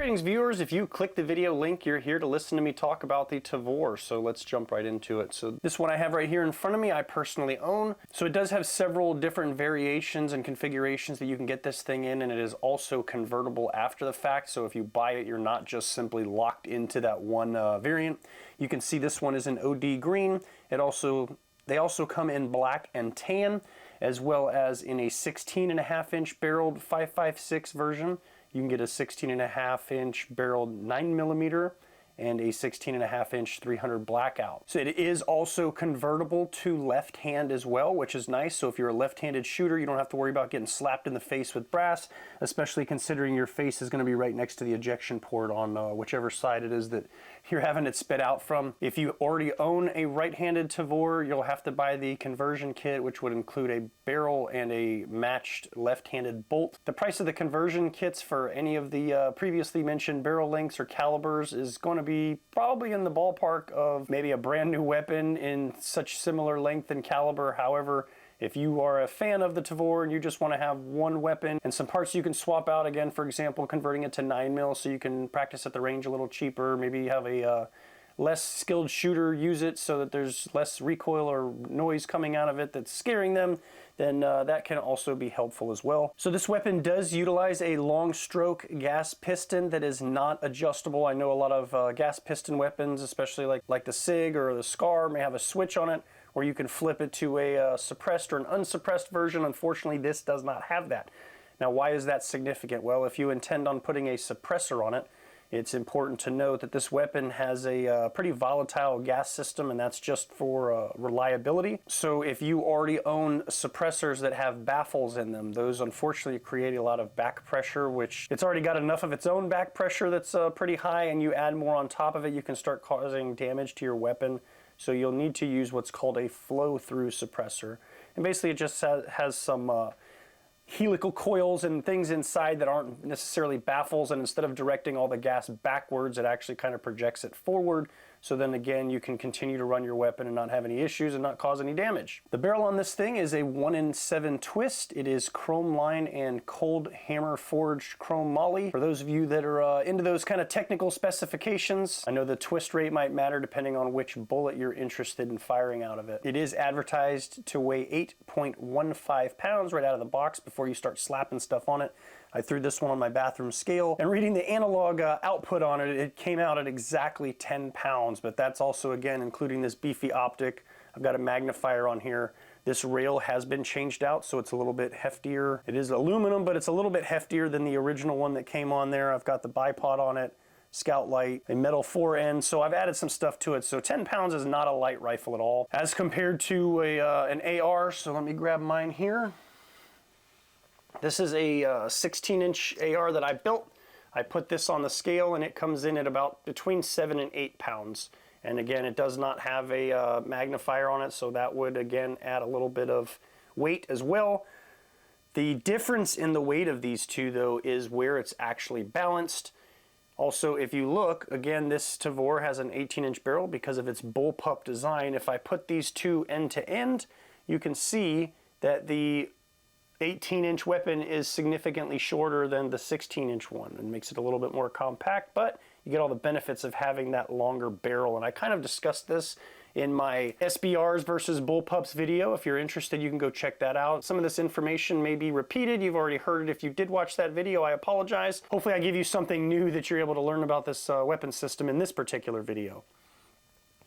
Greetings viewers, if you click the video link, you're here to listen to me talk about the Tavor, so let's jump right into it. So this one I have right here in front of me, I personally own. So it does have several different variations and configurations that you can get this thing in, and it is also convertible after the fact. So if you buy it, you're not just simply locked into that one variant. You can see this one is in OD green. They also come in black and tan, as well as in a 16.5-inch barreled 5.56 version. You can get a 16.5-inch barreled 9mm and a 16.5-inch 300 blackout. So it is also convertible to left hand as well, which is nice. So if you're a left-handed shooter, you don't have to worry about getting slapped in the face with brass, especially considering your face is going to be right next to the ejection port on whichever side it is that you're having it spit out from. If you already own a right-handed Tavor, you'll have to buy the conversion kit, which would include a barrel and a matched left-handed bolt. The price of the conversion kits for any of the previously mentioned barrel lengths or calibers is going to be probably in the ballpark of maybe a brand new weapon in such similar length and caliber. However, if you are a fan of the Tavor and you just want to have one weapon and some parts you can swap out, again, for example, converting it to 9mm so you can practice at the range a little cheaper, maybe have a less skilled shooter use it so that there's less recoil or noise coming out of it that's scaring them, then that can also be helpful as well. So this weapon does utilize a long stroke gas piston that is not adjustable. I know a lot of gas piston weapons, especially like the SIG or the SCAR, may have a switch on it where you can flip it to a suppressed or an unsuppressed version. Unfortunately, this does not have that. Now, why is that significant? Well, if you intend on putting a suppressor on it, it's important to note that this weapon has a pretty volatile gas system, and that's just for reliability. So if you already own suppressors that have baffles in them, those unfortunately create a lot of back pressure, which it's already got enough of its own back pressure that's pretty high, and you add more on top of it, you can start causing damage to your weapon. So you'll need to use what's called a flow-through suppressor. And basically it just has some helical coils and things inside that aren't necessarily baffles, and instead of directing all the gas backwards, it actually kind of projects it forward. So then again, you can continue to run your weapon and not have any issues and not cause any damage. The barrel on this thing is a 1-in-7 twist. It is chrome line and cold hammer forged chrome moly. For those of you that are into those kind of technical specifications, I know the twist rate might matter depending on which bullet you're interested in firing out of it. It is advertised to weigh 8.15 pounds right out of the box before you start slapping stuff on it. I threw this one on my bathroom scale, and reading the analog output on it, it came out at exactly 10 pounds, but that's also, again, including this beefy optic. I've got a magnifier on here. This rail has been changed out, so it's a little bit heftier. It is aluminum, but it's a little bit heftier than the original one that came on there. I've got the bipod on it, scout light, a metal fore-end, so I've added some stuff to it. So 10 pounds is not a light rifle at all, as compared to an AR, so let me grab mine here. This is a 16-inch AR that I built. I put this on the scale and it comes in at about between 7 and 8 pounds. And again, it does not have a magnifier on it, so that would again add a little bit of weight as well. The difference in the weight of these two though is where it's actually balanced. Also, if you look, again, this Tavor has an 18-inch barrel because of its bullpup design. If I put these two end to end, you can see that the 18-inch weapon is significantly shorter than the 16-inch one and makes it a little bit more compact, but you get all the benefits of having that longer barrel. And I kind of discussed this in my SBRs versus bullpups video. If you're interested, you can go check that out. Some of this information may be repeated. You've already heard it. If you did watch that video, I apologize. Hopefully I give you something new that you're able to learn about this weapon system in this particular video.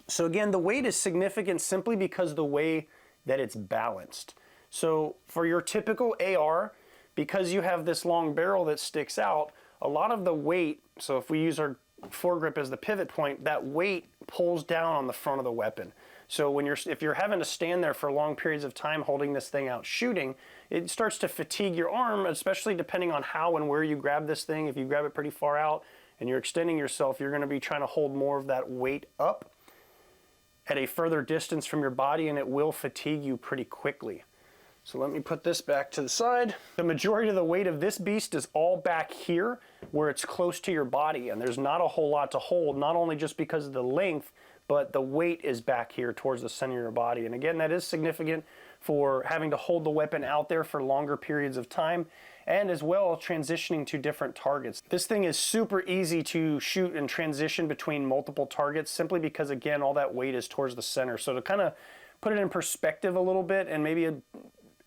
So again, the weight is significant simply because of the way that it's balanced. So for your typical AR, because you have this long barrel that sticks out, a lot of the weight, so if we use our foregrip as the pivot point, that weight pulls down on the front of the weapon. So if you're having to stand there for long periods of time holding this thing out shooting, it starts to fatigue your arm, especially depending on how and where you grab this thing. If you grab it pretty far out and you're extending yourself, you're going to be trying to hold more of that weight up at a further distance from your body, and it will fatigue you pretty quickly. So let me put this back to the side. The majority of the weight of this beast is all back here where it's close to your body, and there's not a whole lot to hold, not only just because of the length, but the weight is back here towards the center of your body. And again, that is significant for having to hold the weapon out there for longer periods of time, and as well transitioning to different targets. This thing is super easy to shoot and transition between multiple targets simply because, again, all that weight is towards the center. So to kind of put it in perspective a little bit, and maybe a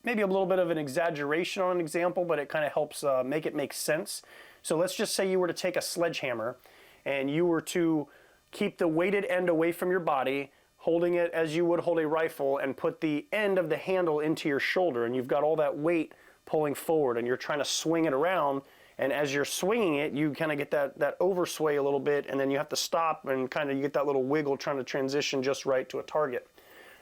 little bit of an exaggeration on an example, but it kind of helps make it make sense. So let's just say you were to take a sledgehammer and you were to keep the weighted end away from your body, holding it as you would hold a rifle, and put the end of the handle into your shoulder, and you've got all that weight pulling forward and you're trying to swing it around, and as you're swinging it you kind of get that oversway a little bit, and then you have to stop and kind of you get that little wiggle trying to transition just right to a target.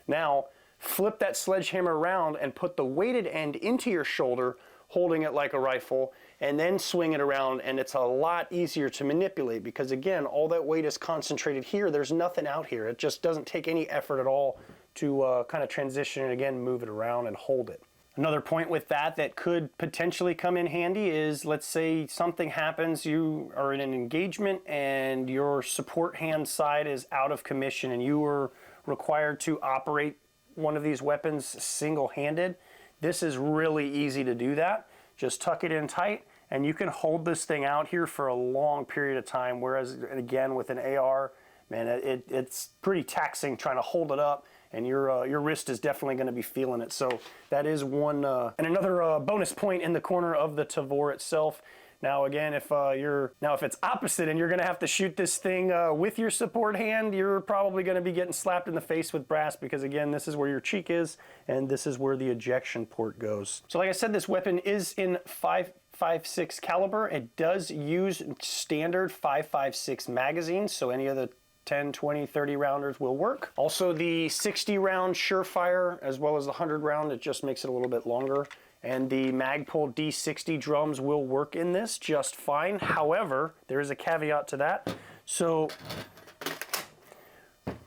Now flip that sledgehammer around and put the weighted end into your shoulder, holding it like a rifle, and then swing it around, and it's a lot easier to manipulate because, again, all that weight is concentrated here. There's nothing out here. It just doesn't take any effort at all to kind of transition and, again, move it around and hold it. Another point with that could potentially come in handy is, let's say something happens, you are in an engagement and your support hand side is out of commission and you are required to operate one of these weapons single-handed. This is really easy to do that. Just tuck it in tight and you can hold this thing out here for a long period of time, whereas, again, with an AR, man, it's pretty taxing trying to hold it up, and your wrist is definitely going to be feeling it. So that is one, and another bonus point in the corner of the Tavor itself. Now again, if it's opposite and you're going to have to shoot this thing with your support hand, you're probably going to be getting slapped in the face with brass because, again, this is where your cheek is and this is where the ejection port goes. So like I said, this weapon is in 5.56 caliber. It does use standard 5.56 magazines, so any of the 10, 20, 30 rounders will work. Also, the 60 round Surefire as well as the 100 round, it just makes it a little bit longer. And the Magpul D60 drums will work in this just fine. However, there is a caveat to that. So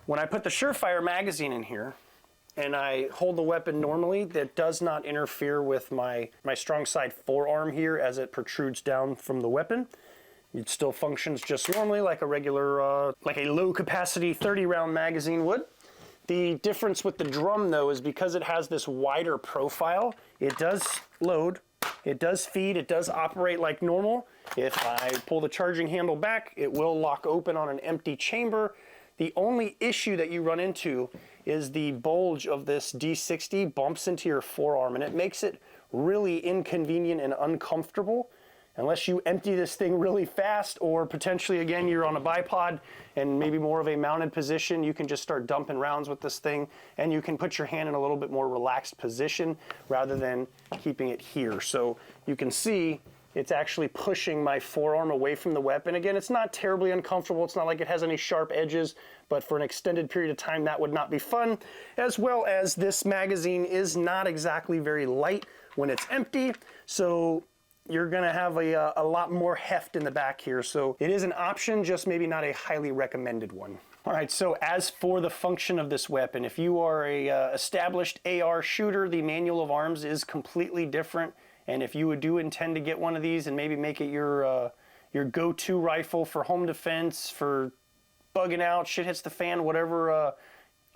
when I put the Surefire magazine in here and I hold the weapon normally, that does not interfere with my strong side forearm here as it protrudes down from the weapon. It still functions just normally like a regular, like a low capacity 30 round magazine would. The difference with the drum, though, is because it has this wider profile, it does load, it does feed, it does operate like normal. If I pull the charging handle back, it will lock open on an empty chamber. The only issue that you run into is the bulge of this D60 bumps into your forearm, and it makes it really inconvenient and uncomfortable. Unless you empty this thing really fast, or potentially, again, you're on a bipod and maybe more of a mounted position, you can just start dumping rounds with this thing, and you can put your hand in a little bit more relaxed position rather than keeping it here. So you can see it's actually pushing my forearm away from the weapon. Again, it's not terribly uncomfortable. It's not like it has any sharp edges, but for an extended period of time, that would not be fun. As well as this magazine is not exactly very light when it's empty, so you're going to have a lot more heft in the back here. So it is an option, just maybe not a highly recommended one. All right, so as for the function of this weapon, if you are a established AR shooter, the manual of arms is completely different. And if you do intend to get one of these and maybe make it your go-to rifle for home defense, for bugging out, shit hits the fan, whatever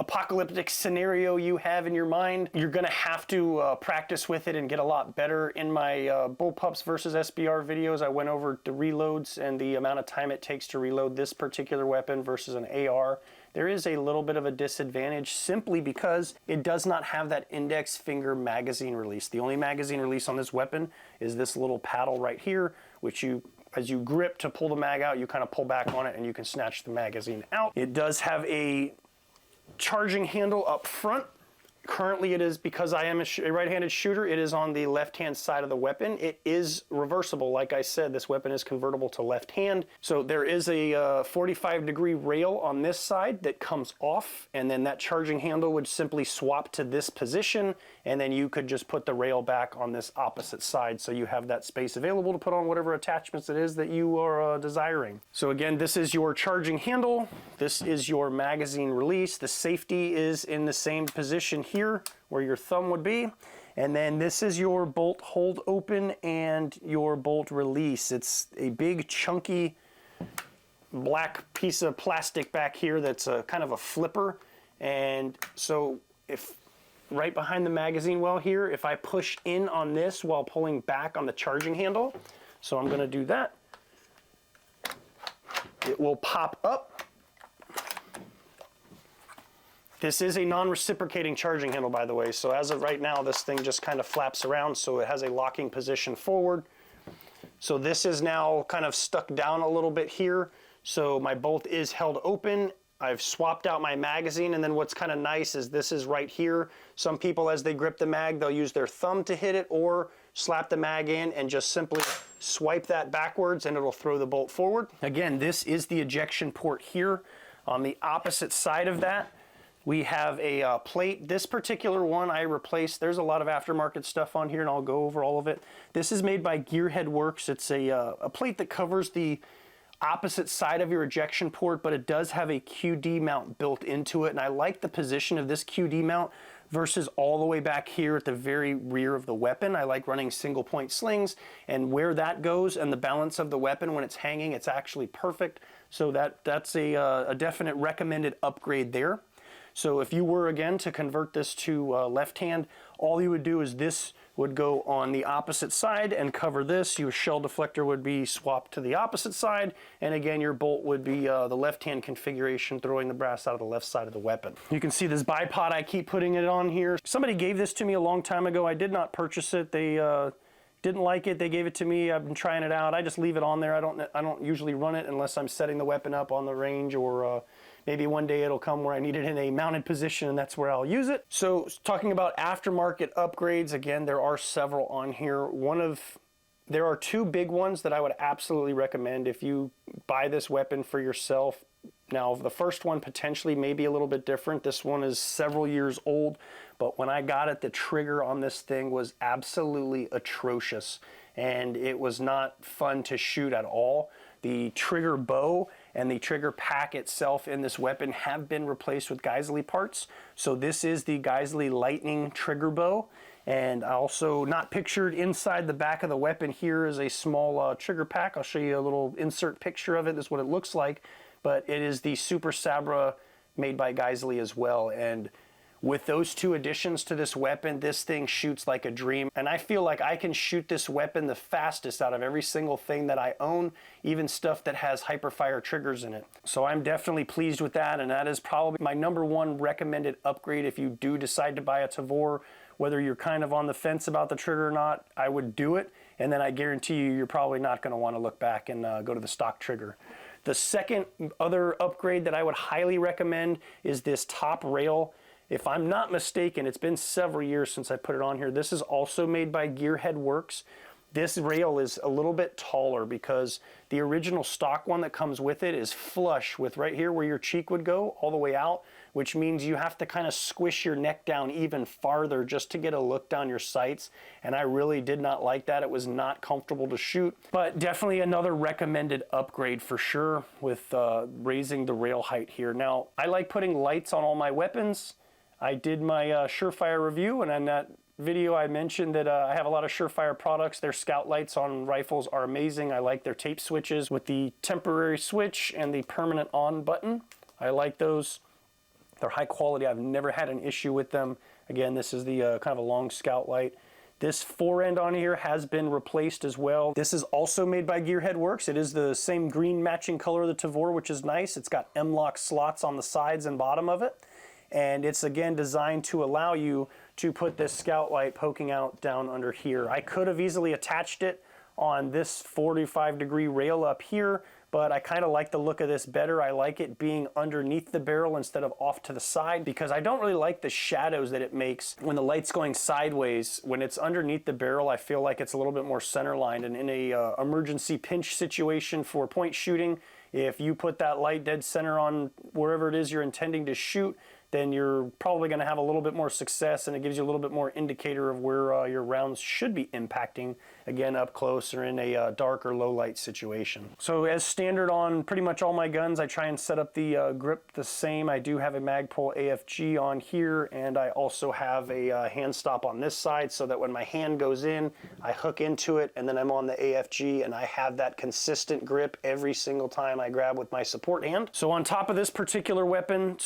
apocalyptic scenario you have in your mind, you're going to have to practice with it and get a lot better. In my Bullpups versus SBR videos, I went over the reloads and the amount of time it takes to reload this particular weapon versus an AR. There is a little bit of a disadvantage simply because it does not have that index finger magazine release. The only magazine release on this weapon is this little paddle right here, which as you grip to pull the mag out, you kind of pull back on it and you can snatch the magazine out. It does have a charging handle up front. Currently it is, because I am a right-handed shooter, it is on the left-hand side of the weapon. It is reversible. Like I said, this weapon is convertible to left hand. So there is a 45-degree rail on this side that comes off, and then that charging handle would simply swap to this position, and then you could just put the rail back on this opposite side, so you have that space available to put on whatever attachments it is that you are desiring. So again, this is your charging handle. This is your magazine release. The safety is in the same position here where your thumb would be, and then this is your bolt hold open and your bolt release. It's a big chunky black piece of plastic back here that's a kind of a flipper, and so if right behind the magazine well here if I push in on this while pulling back on the charging handle. So I'm going to do that. It will pop up. This is a non-reciprocating charging handle, by the way, so as of right now this thing just kind of flaps around, so it has a locking position forward. So this is now kind of stuck down a little bit here, so my bolt is held open. I've swapped out my magazine, and then what's kind of nice is this is right here. Some people, as they grip the mag, they'll use their thumb to hit it or slap the mag in and just simply swipe that backwards and it'll throw the bolt forward. Again, this is the ejection port here. On the opposite side of that, we have a plate. This particular one I replaced. There's a lot of aftermarket stuff on here, and I'll go over all of it. This is made by Gearhead Works. It's a plate that covers the opposite side of your ejection port, but it does have a QD mount built into it, and I like the position of this QD mount versus all the way back here at the very rear of the weapon. I like running single point slings, and where that goes and the balance of the weapon when it's hanging, it's actually perfect. So that's a definite recommended upgrade there. So if you were, again, to convert this to left hand, all you would do is this would go on the opposite side and cover this. Your shell deflector would be swapped to the opposite side, and again your bolt would be the left hand configuration, throwing the brass out of the left side of the weapon. You can see this bipod, I keep putting it on here. Somebody gave this to me a long time ago. I did not purchase it. They didn't like it. They gave it to me. I've been trying it out. I just leave it on there. I don't usually run it unless I'm setting the weapon up on the range, or maybe one day it'll come where I need it in a mounted position, and that's where I'll use it. So talking about aftermarket upgrades, again, there are several on here. There are two big ones that I would absolutely recommend if you buy this weapon for yourself. Now, the first one potentially may be a little bit different. This one is several years old, but when I got it, the trigger on this thing was absolutely atrocious, and it was not fun to shoot at all. The trigger bow and the trigger pack itself in this weapon have been replaced with Geissele parts. So this is the Geissele Lightning trigger bow. And also, not pictured inside the back of the weapon here is a small trigger pack. I'll show you a little insert picture of it. This is what it looks like. But it is the Super Sabra made by Geissele as well. And with those two additions to this weapon, this thing shoots like a dream. And I feel like I can shoot this weapon the fastest out of every single thing that I own, even stuff that has hyperfire triggers in it. So I'm definitely pleased with that, and that is probably my #1 recommended upgrade if you do decide to buy a Tavor. Whether you're kind of on the fence about the trigger or not, I would do it, and then I guarantee you, you're probably not going to want to look back and go to the stock trigger. The second other upgrade that I would highly recommend is this top rail. If I'm not mistaken, it's been several years since I put it on here. This is also made by Gearhead Works. This rail is a little bit taller because the original stock one that comes with it is flush with right here where your cheek would go all the way out, which means you have to kind of squish your neck down even farther just to get a look down your sights. And I really did not like that. It was not comfortable to shoot, but definitely another recommended upgrade for sure with raising the rail height here. Now, I like putting lights on all my weapons. I did my Surefire review, and in that video I mentioned that I have a lot of Surefire products. Their scout lights on rifles are amazing. I like their tape switches with the temporary switch and the permanent on button. I like those. They're high quality. I've never had an issue with them. Again, this is the kind of a long scout light. This fore end on here has been replaced as well. This is also made by Gearhead Works. It is the same green matching color of the Tavor, which is nice. It's got M-LOK slots on the sides and bottom of it. And it's again designed to allow you to put this scout light poking out down under here. I could have easily attached it on this 45-degree rail up here, but I kind of like the look of this better. I like it being underneath the barrel instead of off to the side, because I don't really like the shadows that it makes when the light's going sideways. When it's underneath the barrel, I feel like it's a little bit more center-lined, and in a emergency pinch situation for point shooting, if you put that light dead center on wherever it is you're intending to shoot, then you're probably going to have a little bit more success, and it gives you a little bit more indicator of where your rounds should be impacting, again, up close or in a dark or low light situation. So as standard on pretty much all my guns, I try and set up the grip the same. I do have a Magpul AFG on here, and I also have a hand stop on this side so that when my hand goes in, I hook into it, and then I'm on the AFG, and I have that consistent grip every single time I grab with my support hand. So on top of this particular weapon,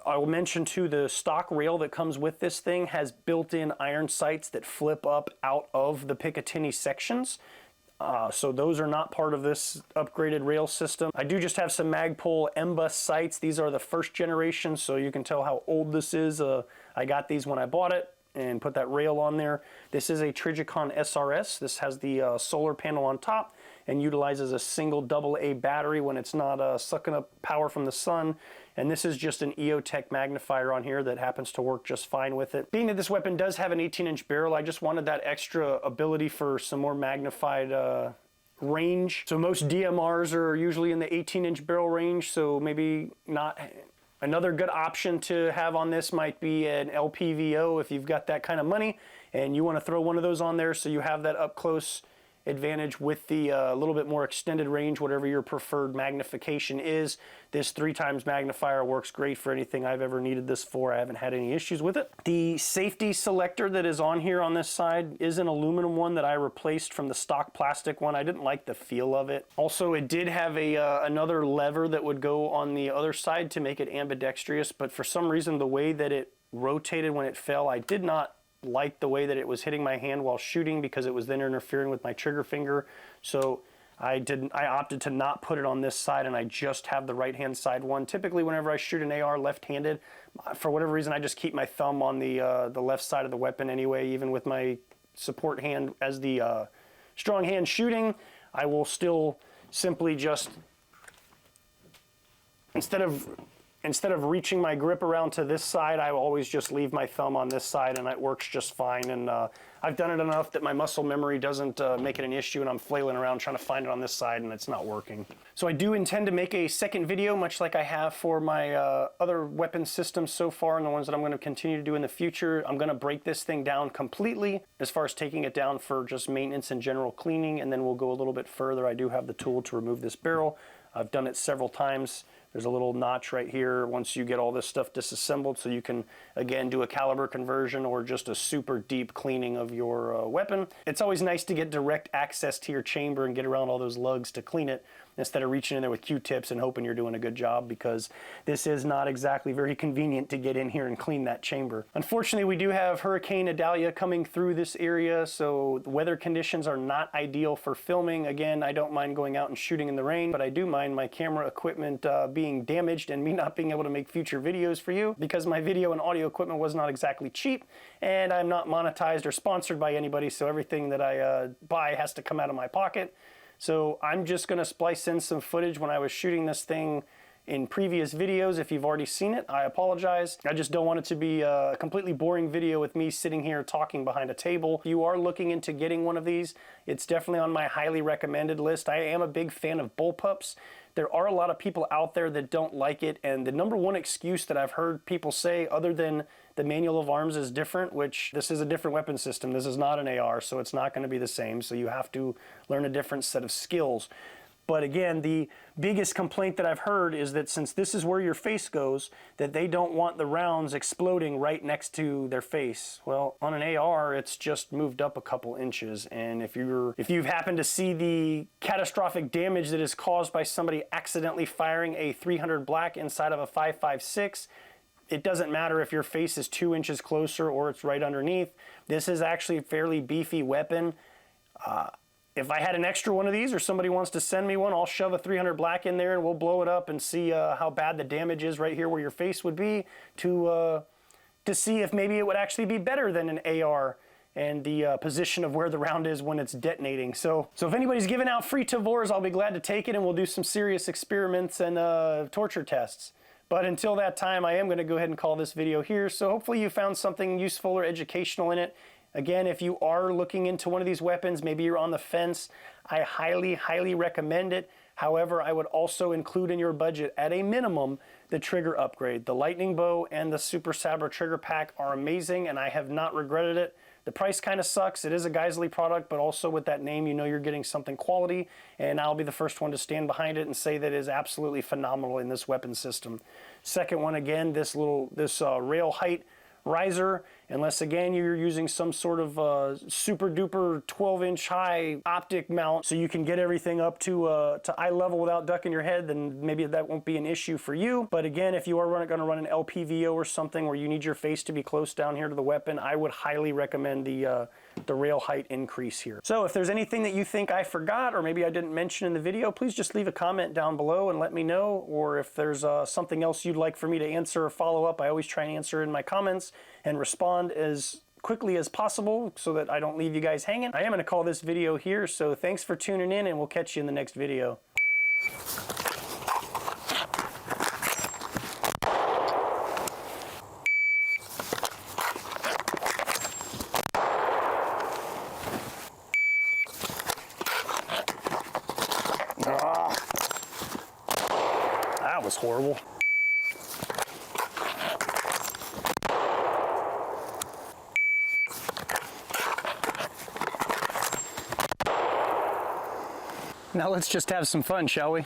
I will mention too, the stock rail that comes with this thing has built-in iron sights that flip up out of the Picatinny sections. So those are not part of this upgraded rail system. I do just have some Magpul M-Bus sights. These are the first generation, so you can tell how old this is. I got these when I bought it and put that rail on there. This is a Trijicon SRS. This has the solar panel on top and utilizes a single AA battery when it's not sucking up power from the sun. And this is just an EOTech magnifier on here that happens to work just fine with it. Being that this weapon does have an 18-inch barrel, I just wanted that extra ability for some more magnified range. So most DMRs are usually in the 18-inch barrel range, so maybe not. Another good option to have on this might be an LPVO if you've got that kind of money and you want to throw one of those on there so you have that up close advantage with the little bit more extended range, whatever your preferred magnification is. This 3x magnifier works great for anything I've ever needed this for. I haven't had any issues with it. The safety selector that is on here on this side is an aluminum one that I replaced from the stock plastic one. I didn't like the feel of it. Also, it did have another lever that would go on the other side to make it ambidextrous, but for some reason the way that it rotated when it fell, I did not like the way that it was hitting my hand while shooting because it was then interfering with my trigger finger. So I opted to not put it on this side, and I just have the right hand side one. Typically whenever I shoot an AR left-handed, for whatever reason I just keep my thumb on the left side of the weapon anyway. Even with my support hand as the strong hand shooting, I will still simply just, instead of reaching my grip around to this side, I will always just leave my thumb on this side, and it works just fine. And I've done it enough that my muscle memory doesn't make it an issue, and I'm flailing around trying to find it on this side, and it's not working. So I do intend to make a second video, much like I have for my other weapon systems so far, and the ones that I'm going to continue to do in the future. I'm going to break this thing down completely as far as taking it down for just maintenance and general cleaning, and then we'll go a little bit further. I do have the tool to remove this barrel. I've done it several times. There's a little notch right here once you get all this stuff disassembled, so you can, again, do a caliber conversion or just a super deep cleaning of your weapon. It's always nice to get direct access to your chamber and get around all those lugs to clean it, instead of reaching in there with Q-tips and hoping you're doing a good job, because this is not exactly very convenient to get in here and clean that chamber. Unfortunately, we do have Hurricane Idalia coming through this area, so the weather conditions are not ideal for filming. Again, I don't mind going out and shooting in the rain, but I do mind my camera equipment being damaged and me not being able to make future videos for you, because my video and audio equipment was not exactly cheap, and I'm not monetized or sponsored by anybody, so everything that I buy has to come out of my pocket. So I'm just going to splice in some footage when I was shooting this thing in previous videos. If you've already seen it, I apologize. I just don't want it to be a completely boring video with me sitting here talking behind a table. If you are looking into getting one of these, it's definitely on my highly recommended list. I am a big fan of bullpups. There are a lot of people out there that don't like it, and the number one excuse that I've heard people say, other than the manual of arms is different, which this is a different weapon system. This is not an AR, so it's not going to be the same, so you have to learn a different set of skills. But again, the biggest complaint that I've heard is that since this is where your face goes, that they don't want the rounds exploding right next to their face. Well, on an AR, it's just moved up a couple inches, and if you've happened to see the catastrophic damage that is caused by somebody accidentally firing a 300 black inside of a 5.56, it doesn't matter if your face is 2 inches closer or it's right underneath. This is actually a fairly beefy weapon. If I had an extra one of these, or somebody wants to send me one, I'll shove a 300 black in there and we'll blow it up and see how bad the damage is right here where your face would be, to see if maybe it would actually be better than an AR and the position of where the round is when it's detonating. So if anybody's giving out free Tavors, I'll be glad to take it, and we'll do some serious experiments and torture tests. But until that time, I am going to go ahead and call this video here. So hopefully you found something useful or educational in it. Again, if you are looking into one of these weapons, maybe you're on the fence, I highly, highly recommend it. However, I would also include in your budget, at a minimum, the trigger upgrade. The Lightning Bow and the Super Sabre trigger pack are amazing, and I have not regretted it. The price kind of sucks. It is a Geissele product, but also with that name, you know you're getting something quality, and I'll be the first one to stand behind it and say that it is absolutely phenomenal in this weapon system. Second one, again, this rail height riser unless again you're using some sort of super duper 12-inch high optic mount so you can get everything up to eye level without ducking your head, then maybe that won't be an issue for you. But again, if you are going to run an LPVO or something where you need your face to be close down here to the weapon, I would highly recommend the rail height increase here. So if there's anything that you think I forgot or maybe I didn't mention in the video, please just leave a comment down below and let me know. Or if there's something else you'd like for me to answer or follow up, I always try and answer in my comments and respond as quickly as possible so that I don't leave you guys hanging. I am going to call this video here, so thanks for tuning in and we'll catch you in the next video. That was horrible. Now let's just have some fun, shall we?